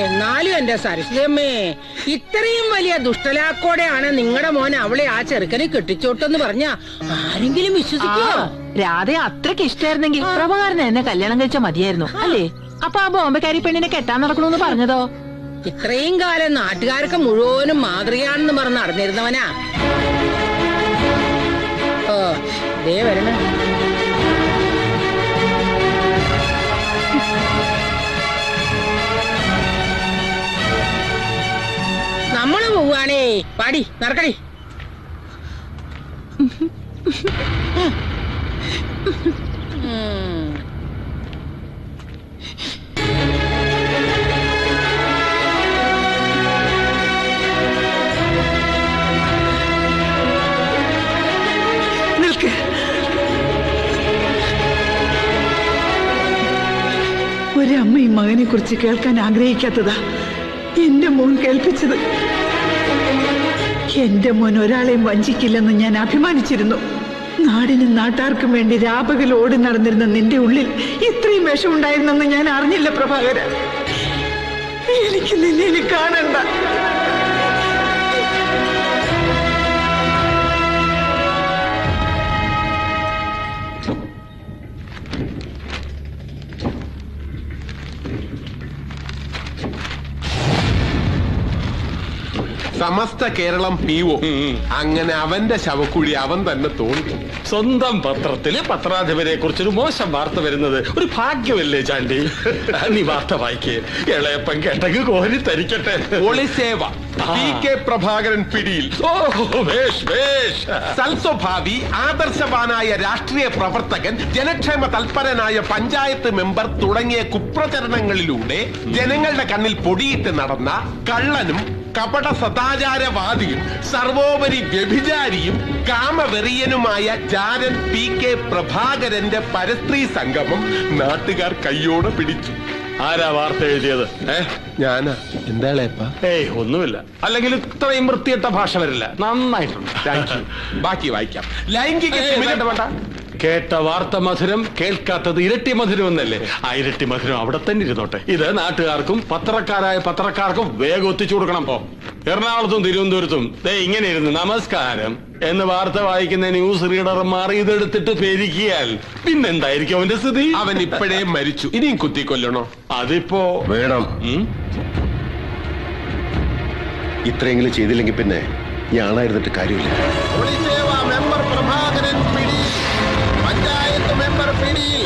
എന്നാലും എന്റെ സരസ്വതിയമ്മേ, ഇത്രയും വലിയ ദുഷ്ടലാക്കോടെയാണ് നിങ്ങളുടെ മോൻ അവളെ ആ ചെറുക്കനെ കെട്ടിച്ചോട്ടെന്ന് പറഞ്ഞ ആരെങ്കിലും വിശ്വസിക്കോ? രാധയെ അത്രയ്ക്ക് ഇഷ്ടായിരുന്നെങ്കിൽ പ്രഭാകരൻ എന്നെ കല്യാണം കഴിച്ചാൽ മതിയായിരുന്നു അല്ലേ? അപ്പൊ ആ ബോംബെക്കാരി പെണ്ണിനെ കെട്ടാൻ നടക്കണമെന്ന് പറഞ്ഞതോ? ഇത്രയും കാലം നാട്ടുകാർക്ക് മുഴുവനും മാതൃകയാണെന്ന് പറഞ്ഞ് നടന്നിരുന്നവനാ. ഓ ദേ വരണ. നമ്മള് പോവാണേ. പാടി നടക്കടി. ഒരമ്മ ഈ മകനെ കുറിച്ച് കേൾക്കാൻ ആഗ്രഹിക്കാത്തതാ എന്റെ മോൻ കേൾപ്പിച്ചത്. എന്റെ മോൻ ഒരാളെയും വഞ്ചിക്കില്ലെന്ന് ഞാൻ അഭിമാനിച്ചിരുന്നു. നാടിനും നാട്ടാർക്കും വേണ്ടി രാപകൽ ഓടി നടന്നിരുന്ന നിന്റെ ഉള്ളിൽ ഇത്രയും വിഷമുണ്ടായിരുന്നെന്ന് ഞാൻ അറിഞ്ഞില്ല പ്രഭാകര. എനിക്ക് നിന്നെ കാണണ്ട. സമസ്ത കേരളം പീവോ. അങ്ങനെ അവന്റെ ശവക്കുഴി അവൻ തന്നെ തോന്നി. സ്വന്തം പത്രത്തില് പത്രാധിപരെ കുറിച്ചൊരു മോശം വാർത്ത വരുന്നത് ഒരു ഭാഗ്യമല്ലേ ചാണ്ടി? നീ വാർത്ത വായിക്കേ. ഇളയപ്പൻ കേട്ടെങ്കിൽ കോരി തരിക്കട്ടെ. ഒളിസേവ പി.കെ. പ്രഭാകരൻ പിടിയിൽ. സൽസ്വഭാവി ആദർശവാനായ രാഷ്ട്രീയ പ്രവർത്തകൻ, ജനക്ഷേമ തൽപരനായ പഞ്ചായത്ത് മെമ്പർ തുടങ്ങിയ കുപ്രചരണങ്ങളിലൂടെ ജനങ്ങളുടെ കണ്ണിൽ പൊടിയിട്ട് നടന്ന കള്ളനും കപട സദാചാരവാദിയും സർവോപരി വ്യഭിചാരിയും കാമവെറിയനുമായ ജാരൻ പി.കെ. പ്രഭാകരന്റെ പരസ്ത്രീ സംഗമം നാട്ടുകാർ കയ്യോടെ പിടിച്ചു. ആരാ വാർത്ത എഴുതിയത്? ഞാനാ. എന്താളേപ്പാ? ഏയ് ഒന്നുമില്ല. അല്ലെങ്കിൽ ഇത്രയും വൃത്തിയിട്ട ഭാഷ വരില്ല. നന്നായിട്ടുണ്ട്. ബാക്കി വായിക്കാം. ലൈംഗിക വേണ്ട. കേട്ട വാർത്ത മധുരം, കേൾക്കാത്തത് ഇരട്ടി മധുരം എന്നല്ലേ? ആ ഇരട്ടി മധുരം അവിടെ തന്നെ ഇരുന്നോട്ടെ. ഇത് നാട്ടുകാർക്കും പത്രക്കാരായ പത്രക്കാർക്കും വേഗം ഒത്തിച്ചു കൊടുക്കണം. എറണാകുളത്തും തിരുവനന്തപുരത്തും ഇങ്ങനെ ഇരുന്ന് നമസ്കാരം എന്ന് വാർത്ത വായിക്കുന്ന ന്യൂസ് റീഡർ മാറി ഇതെടുത്തിട്ട് പെരിക്കിയാൽ പിന്നെന്തായിരിക്കും അവന്റെ സ്ഥിതി? അവൻ ഇപ്പോഴേ മരിച്ചു. ഇനിയും കുത്തിക്കൊല്ലണോ? അതിപ്പോ വേണം. ഇത്രയെങ്കിലും ചെയ്തില്ലെങ്കിൽ പിന്നെ ഞാനായിരുന്നിട്ട് കാര്യമില്ല. മെമ്പർ പ്രഭാകരൻ പിടിയിൽ. പഞ്ചായത്ത് മെമ്പർ പിടിയിൽ.